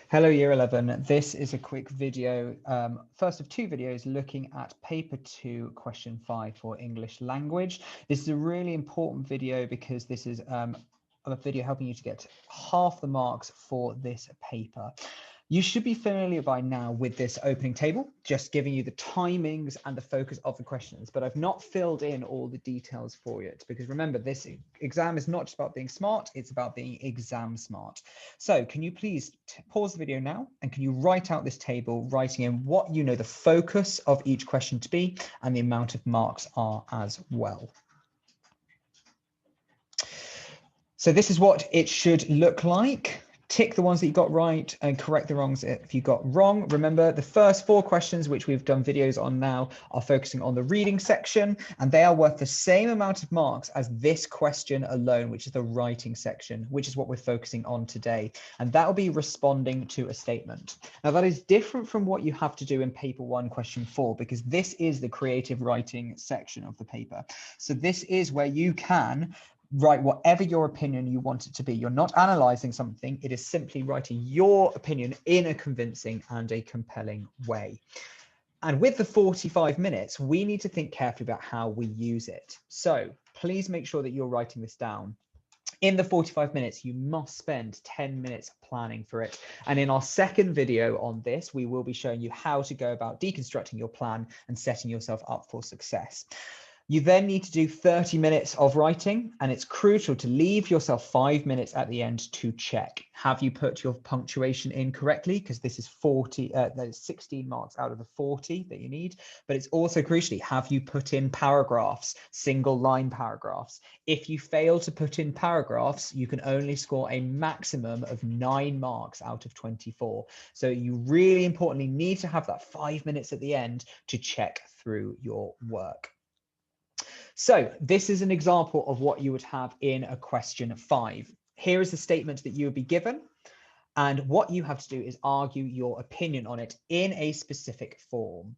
Hello Year 11, this is a quick video, first of two videos looking at paper 2 question 5 for English language. This is a really important video because this is a video helping you to get half the marks for this paper. You should be familiar by now with this opening table, just giving you the timings and the focus of the questions, but I've not filled in all the details for it because remember, this exam is not just about being smart, it's about being exam smart. So can you please pause the video now and can you write out this table, writing in what you know the focus of each question to be and the amount of marks are as well. So this is what it should look like. Tick the ones that you got right and correct the wrongs if you got wrong. Remember, the first 4 questions, which we've done videos on now, are focusing on the reading section, and they are worth the same amount of marks as this question alone, which is the writing section, which is what we're focusing on today. And that will be responding to a statement. Now, that is different from what you have to do in paper 1, question 4, because this is the creative writing section of the paper. So this is where you can write whatever your opinion you want it to be. You're not analyzing something, it is simply writing your opinion in a convincing and a compelling way. And with the 45 minutes, we need to think carefully about how we use it. So please make sure that you're writing this down. In the 45 minutes, you must spend 10 minutes planning for it. And in our second video on this, we will be showing you how to go about deconstructing your plan and setting yourself up for success. You then need to do 30 minutes of writing, and it's crucial to leave yourself 5 minutes at the end to check. Have you put your punctuation in correctly? Because this is 16 marks out of the 40 that you need. But it's also crucially, have you put in paragraphs, single line paragraphs? If you fail to put in paragraphs, you can only score a maximum of 9 marks out of 24. So you really importantly need to have that 5 minutes at the end to check through your work. So this is an example of what you would have in a question 5. Here is the statement that you would be given. And what you have to do is argue your opinion on it in a specific form.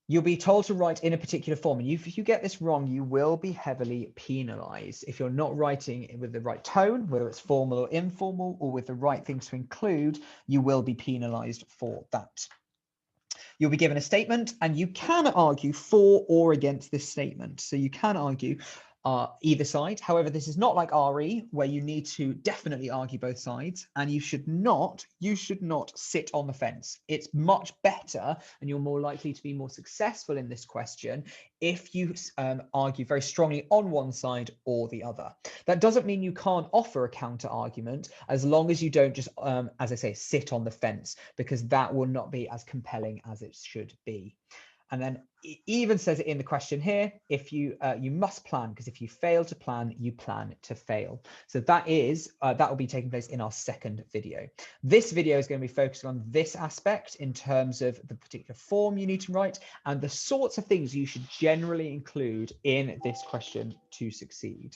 You'll be told to write in a particular form. And if you get this wrong, you will be heavily penalized. If you're not writing with the right tone, whether it's formal or informal, or with the right things to include, you will be penalized for that. You'll be given a statement and you can argue for or against this statement. So you can argue either side. However, this is not like RE where you need to definitely argue both sides, and you should not sit on the fence. It's much better and you're more likely to be more successful in this question if you argue very strongly on one side or the other. That doesn't mean you can't offer a counter argument as long as you don't just, as I say, sit on the fence, because that will not be as compelling as it should be. And then it even says it in the question here, if you must plan, because if you fail to plan, you plan to fail. So that will be taking place in our second video. This video is going to be focusing on this aspect in terms of the particular form you need to write and the sorts of things you should generally include in this question to succeed.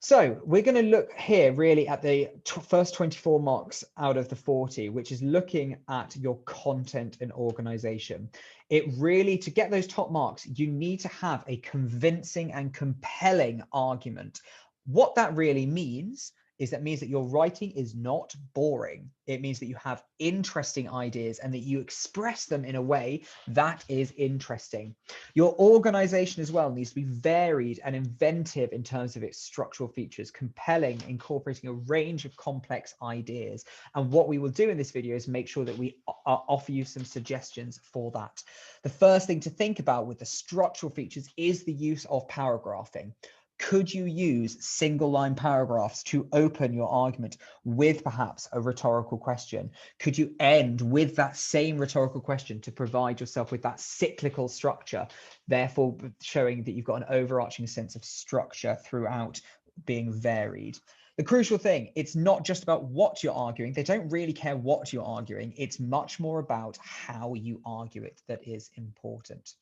So we're going to look here really at the first 24 marks out of the 40, which is looking at your content and organization. It really, to get those top marks, you need to have a convincing and compelling argument. What that really means is that your writing is not boring. It means that you have interesting ideas and that you express them in a way that is interesting. Your organization as well needs to be varied and inventive in terms of its structural features, compelling, incorporating a range of complex ideas. And what we will do in this video is make sure that we offer you some suggestions for that. The first thing to think about with the structural features is the use of paragraphing. Could you use single line paragraphs to open your argument with perhaps a rhetorical question? Could you end with that same rhetorical question to provide yourself with that cyclical structure, therefore showing that you've got an overarching sense of structure throughout, being varied? The crucial thing, it's not just about what you're arguing. They don't really care what you're arguing. It's much more about how you argue it that is important.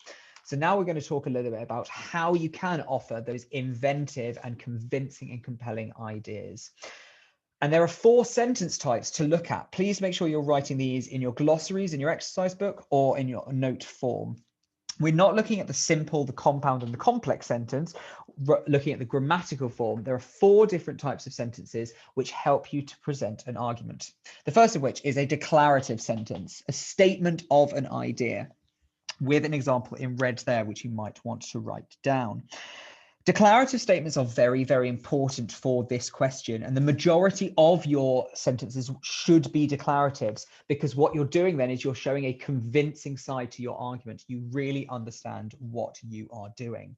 So now we're going to talk a little bit about how you can offer those inventive and convincing and compelling ideas. And there are 4 sentence types to look at. Please make sure you're writing these in your glossaries, in your exercise book, or in your note form. We're not looking at the simple, the compound, and the complex sentence. We're looking at the grammatical form. There are 4 different types of sentences which help you to present an argument. The first of which is a declarative sentence, a statement of an idea, with an example in red there, which you might want to write down. Declarative statements are very, very important for this question, and the majority of your sentences should be declaratives, because what you're doing then is you're showing a convincing side to your argument. You really understand what you are doing.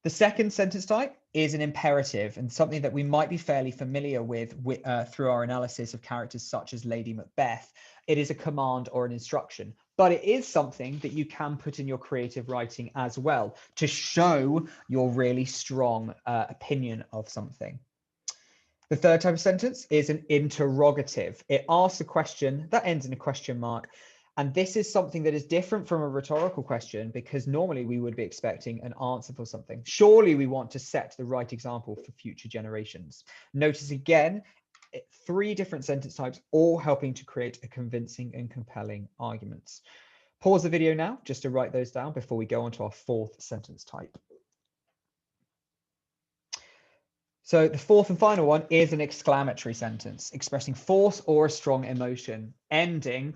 The second sentence type is an imperative, and something that we might be fairly familiar with through our analysis of characters such as Lady Macbeth. It is a command or an instruction, but it is something that you can put in your creative writing as well to show your really strong opinion of something. The third type of sentence is an interrogative. It asks a question that ends in a question mark. And this is something that is different from a rhetorical question, because normally we would be expecting an answer for something. Surely we want to set the right example for future generations. Notice again, 3 different sentence types, all helping to create a convincing and compelling arguments. Pause the video now just to write those down before we go on to our 4th sentence type. So the 4th and final one is an exclamatory sentence, expressing force or a strong emotion, ending,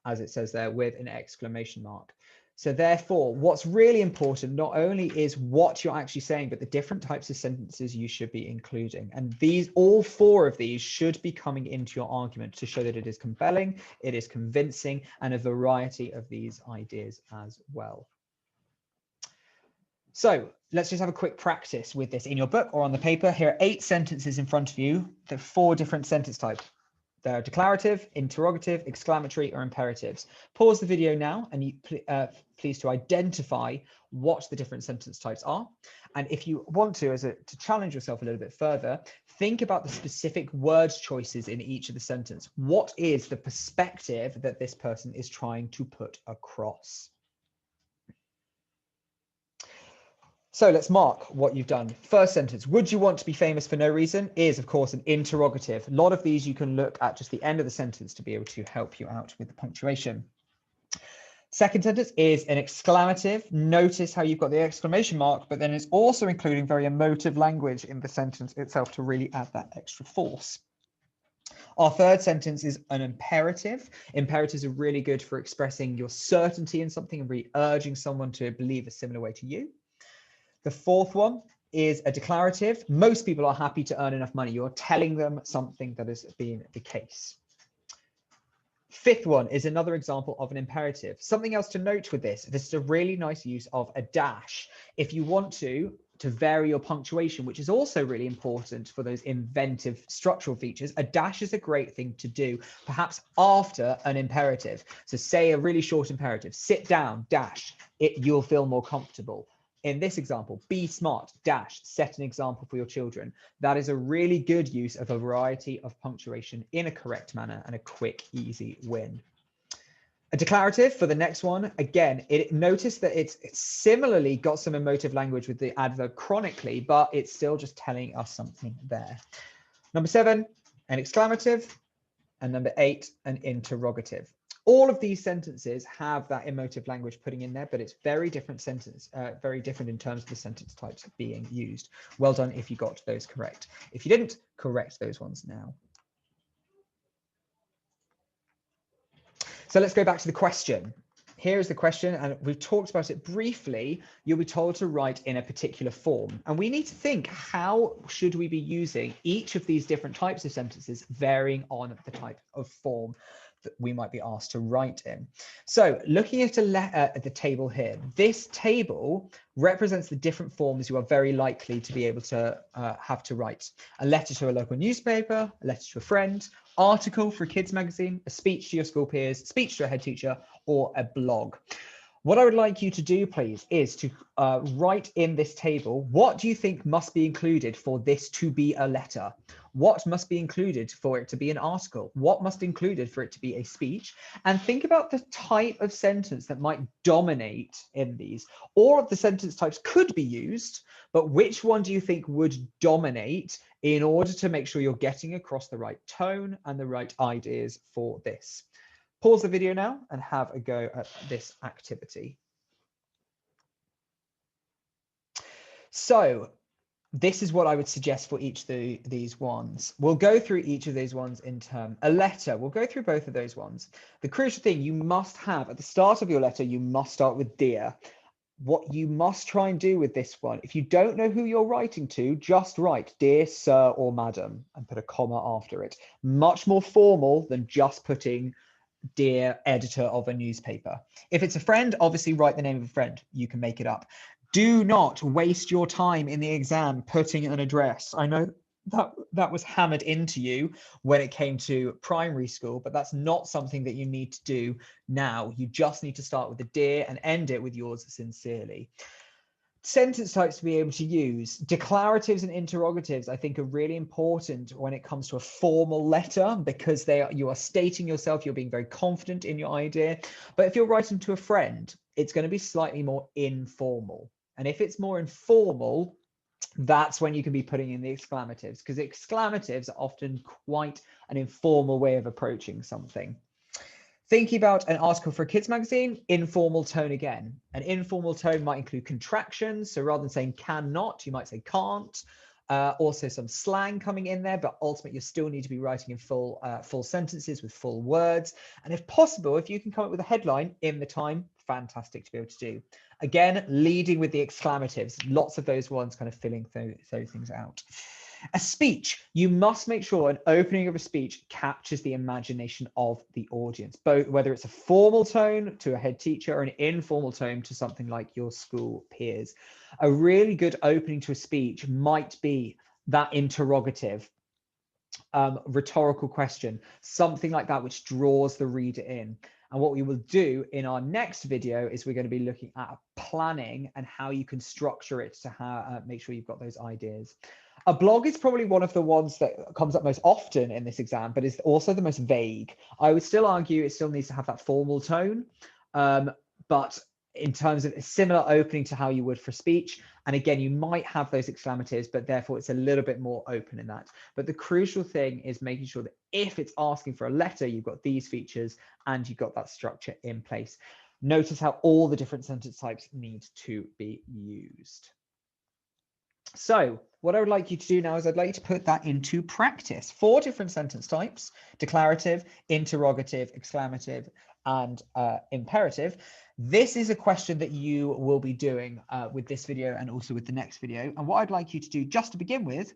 as it says there, with an exclamation mark. So therefore, what's really important not only is what you're actually saying, but the different types of sentences you should be including. And these, all 4 of these should be coming into your argument to show that it is compelling, it is convincing, and a variety of these ideas as well. So let's just have a quick practice with this in your book or on the paper. Here are 8 sentences in front of you. There are 4 different sentence types. They're declarative, interrogative, exclamatory, or imperatives. Pause the video now and please to identify what the different sentence types are. And if you want to challenge yourself a little bit further, think about the specific word choices in each of the sentence. What is the perspective that this person is trying to put across? So let's mark what you've done. First sentence, would you want to be famous for no reason, is of course an interrogative. A lot of these you can look at just the end of the sentence to be able to help you out with the punctuation. Second sentence is an exclamative. Notice how you've got the exclamation mark, but then it's also including very emotive language in the sentence itself to really add that extra force. Our third sentence is an imperative. Imperatives are really good for expressing your certainty in something and really urging someone to believe a similar way to you. The 4th one is a declarative. Most people are happy to earn enough money. You're telling them something that has been the case. 5th one is another example of an imperative. Something else to note with this is a really nice use of a dash. If you want to vary your punctuation, which is also really important for those inventive structural features, a dash is a great thing to do, perhaps after an imperative. So say a really short imperative, sit down, dash, you'll feel more comfortable. In this example, be smart, dash, set an example for your children. That is a really good use of a variety of punctuation in a correct manner and a quick, easy win. A declarative for the next one, again, notice that it's similarly got some emotive language with the adverb chronically, but it's still just telling us something there. Number 7, an exclamative, and number 8, an interrogative. All of these sentences have that emotive language putting in there, but it's very different very different in terms of the sentence types being used. Well done if you got those correct. If you didn't, correct those ones now. So let's go back to the question. Here is the question, and we've talked about it briefly. You'll be told to write in a particular form. And we need to think, how should we be using each of these different types of sentences varying on the type of form that we might be asked to write in. So looking at the table here, this table represents the different forms you are very likely to be able to have to write. A letter to a local newspaper, a letter to a friend, article for a kids magazine, a speech to your school peers, speech to a head teacher, or a blog. What I would like you to do, please, is to write in this table, what do you think must be included for this to be a letter? What must be included for it to be an article? What must be included for it to be a speech? And think about the type of sentence that might dominate in these. All of the sentence types could be used, but which one do you think would dominate in order to make sure you're getting across the right tone and the right ideas for this? Pause the video now and have a go at this activity. So this is what I would suggest for each of these ones. We'll go through each of these ones in turn. A letter, we'll go through both of those ones. The crucial thing you must have at the start of your letter, you must start with dear. What you must try and do with this one, if you don't know who you're writing to, just write dear sir or madam and put a comma after it. Much more formal than just putting dear editor of a newspaper. If it's a friend, obviously write the name of a friend. You can make it up. Do not waste your time in the exam putting an address. I know that was hammered into you when it came to primary school, but that's not something that you need to do now. You just need to start with the dear and end it with yours sincerely. Sentence types to be able to use. Declaratives and interrogatives, I think, are really important when it comes to a formal letter, because you are stating yourself, you're being very confident in your idea. But if you're writing to a friend, it's going to be slightly more informal. And if it's more informal, that's when you can be putting in the exclamatives, because exclamatives are often quite an informal way of approaching something. Thinking about an article for a kids magazine, informal tone again. An informal tone might include contractions. So rather than saying cannot, you might say can't. Also some slang coming in there, but ultimately you still need to be writing in full sentences with full words. And if possible, if you can come up with a headline in the time, fantastic to be able to do. Again, leading with the exclamatives, lots of those ones kind of filling those things out. A speech, you must make sure an opening of a speech captures the imagination of the audience, both whether it's a formal tone to a head teacher or an informal tone to something like your school peers. A really good opening to a speech might be that interrogative, rhetorical question, something like that, which draws the reader in. And what we will do in our next video is we're going to be looking at planning and how you can structure it to make sure you've got those ideas. A blog is probably one of the ones that comes up most often in this exam, but is also the most vague. I would still argue it still needs to have that formal tone, but in terms of a similar opening to how you would for speech. And again, you might have those exclamatives, but therefore it's a little bit more open in that. But the crucial thing is making sure that if it's asking for a letter, you've got these features and you've got that structure in place. Notice how all the different sentence types need to be used. So what I would like you to do now is I'd like you to put that into practice. 4 different sentence types: declarative, interrogative, exclamative, and imperative. This is a question that you will be doing with this video and also with the next video. And what I'd like you to do, just to begin with,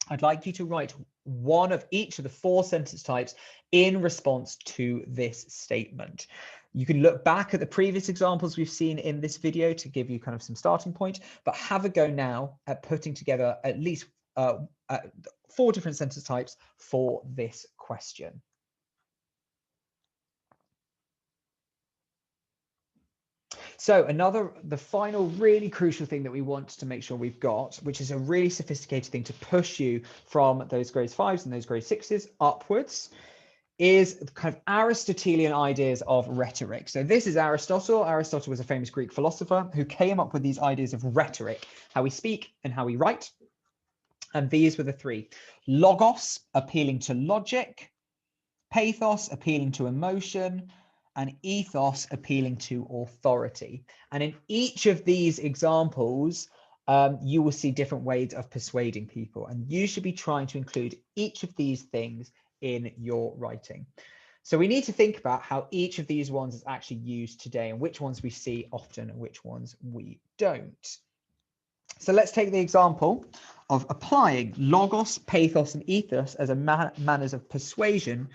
I'd like you to write one of each of the 4 sentence types in response to this statement. You can look back at the previous examples we've seen in this video to give you kind of some starting point, but have a go now at putting together at least 4 different sentence types for this question. So the final really crucial thing that we want to make sure we've got, which is a really sophisticated thing to push you from those grade 5s and those grade 6s upwards, is kind of Aristotelean ideas of rhetoric. So this is Aristotle. Aristotle was a famous Greek philosopher who came up with these ideas of rhetoric, how we speak and how we write. And these were the 3. Logos, appealing to logic; pathos, appealing to emotion; and ethos, appealing to authority. And in each of these examples, you will see different ways of persuading people. And you should be trying to include each of these things in your writing. So we need to think about how each of these ones is actually used today and which ones we see often and which ones we don't. So let's take the example of applying logos, pathos, and ethos as a manners of persuasion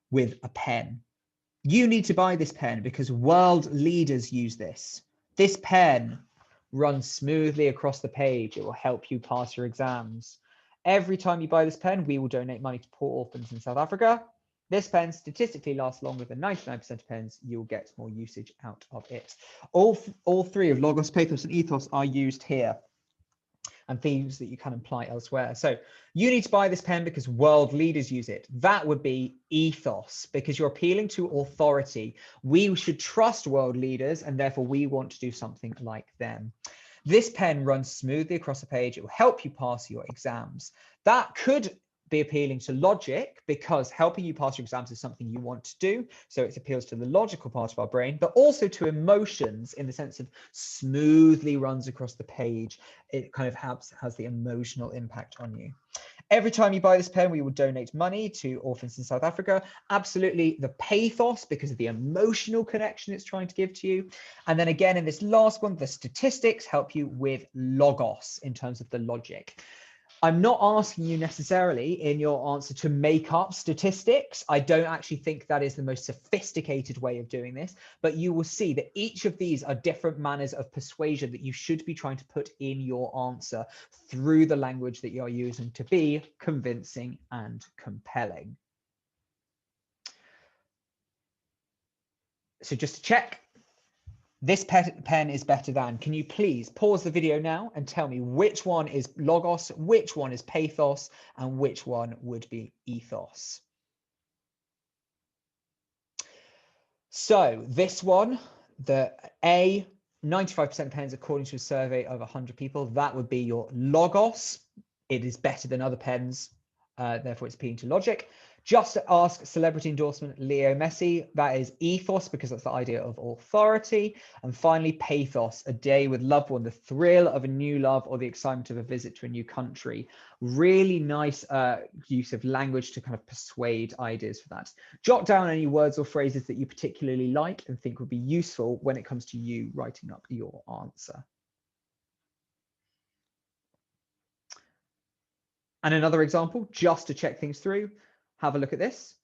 with a pen. You need to buy this pen because world leaders use this. This pen runs smoothly across the page. It will help you pass your exams. Every time you buy this pen, we will donate money to poor orphans in South Africa. This pen statistically lasts longer than 99% of pens. You'll get more usage out of it. All 3 of logos, pathos, and ethos are used here, and themes that you can apply elsewhere. So you need to buy this pen because world leaders use it. That would be ethos, because you're appealing to authority. We should trust world leaders, and therefore we want to do something like them. This pen runs smoothly across the page. It will help you pass your exams. That could be appealing to logic, because helping you pass your exams is something you want to do. So it appeals to the logical part of our brain, but also to emotions in the sense of smoothly runs across the page. It kind of has the emotional impact on you. Every time you buy this pen, we will donate money to orphans in South Africa. Absolutely the pathos, because of the emotional connection it's trying to give to you. And then again, in this last one, the statistics help you with logos in terms of the logic. I'm not asking you necessarily in your answer to make up statistics. I don't actually think that is the most sophisticated way of doing this, but you will see that each of these are different manners of persuasion that you should be trying to put in your answer through the language that you're using to be convincing and compelling. So just to check, this pen is better than. Can you please pause the video now and tell me which one is logos, which one is pathos, and which one would be ethos? So this one, the A, 95% of pens according to a survey of 100 people, that would be your logos. It is better than other pens, therefore it's appealing to logic. Just to ask, celebrity endorsement, Leo Messi, that is ethos, because that's the idea of authority. And finally, pathos, a day with loved one, the thrill of a new love or the excitement of a visit to a new country. Really nice use of language to kind of persuade ideas for that. Jot down any words or phrases that you particularly like and think would be useful when it comes to you writing up your answer. And another example, just to check things through, have a look at this.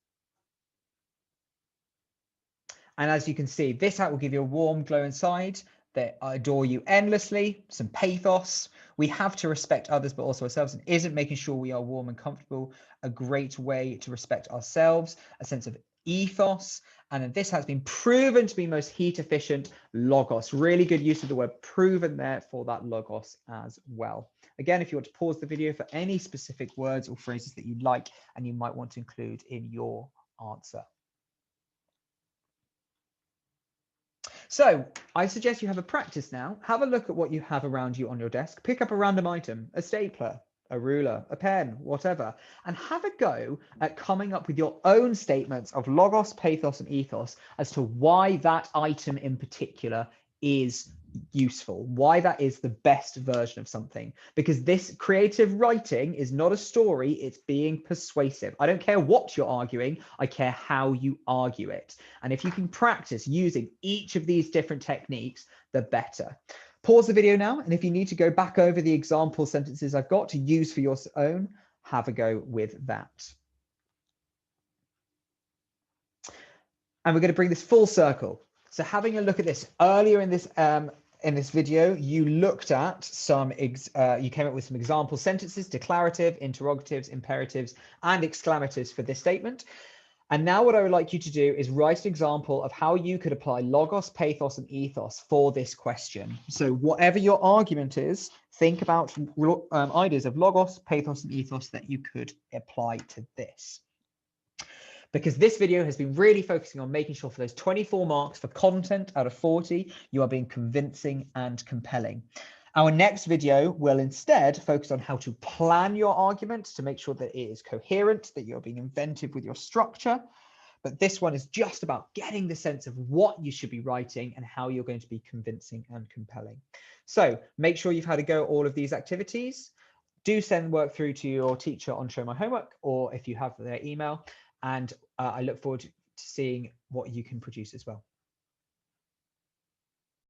And as you can see, this hat will give you a warm glow inside. They adore you endlessly, some pathos. We have to respect others, but also ourselves, and isn't making sure we are warm and comfortable a great way to respect ourselves, a sense of ethos. And then this has been proven to be most heat efficient, logos. Really good use of the word proven there for that logos as well. Again, if you want to pause the video for any specific words or phrases that you like and you might want to include in your answer. So I suggest you have a practice now. Have a look at what you have around you on your desk. Pick up a random item, a stapler, a ruler, a pen, whatever, and have a go at coming up with your own statements of logos, pathos, and ethos as to why that item in particular is useful, why that is the best version of something. Because this creative writing is not a story, it's being persuasive. I don't care what you're arguing, I care how you argue it. And if you can practice using each of these different techniques, the better. Pause the video now, and if you need to go back over the example sentences I've got to use for your own, have a go with that. And we're going to bring this full circle. So having a look at this earlier in this video, you looked at some, you came up with some example sentences, declarative, interrogatives, imperatives, and exclamatives for this statement. And now what I would like you to do is write an example of how you could apply logos, pathos, and ethos for this question. So whatever your argument is, think about ideas of logos, pathos, and ethos that you could apply to this. Because this video has been really focusing on making sure for those 24 marks for content out of 40, you are being convincing and compelling. Our next video will instead focus on how to plan your argument to make sure that it is coherent, that you're being inventive with your structure. But this one is just about getting the sense of what you should be writing and how you're going to be convincing and compelling. So make sure you've had a go at all of these activities. Do send work through to your teacher on Show My Homework, or if you have their email. And I look forward to seeing what you can produce as well.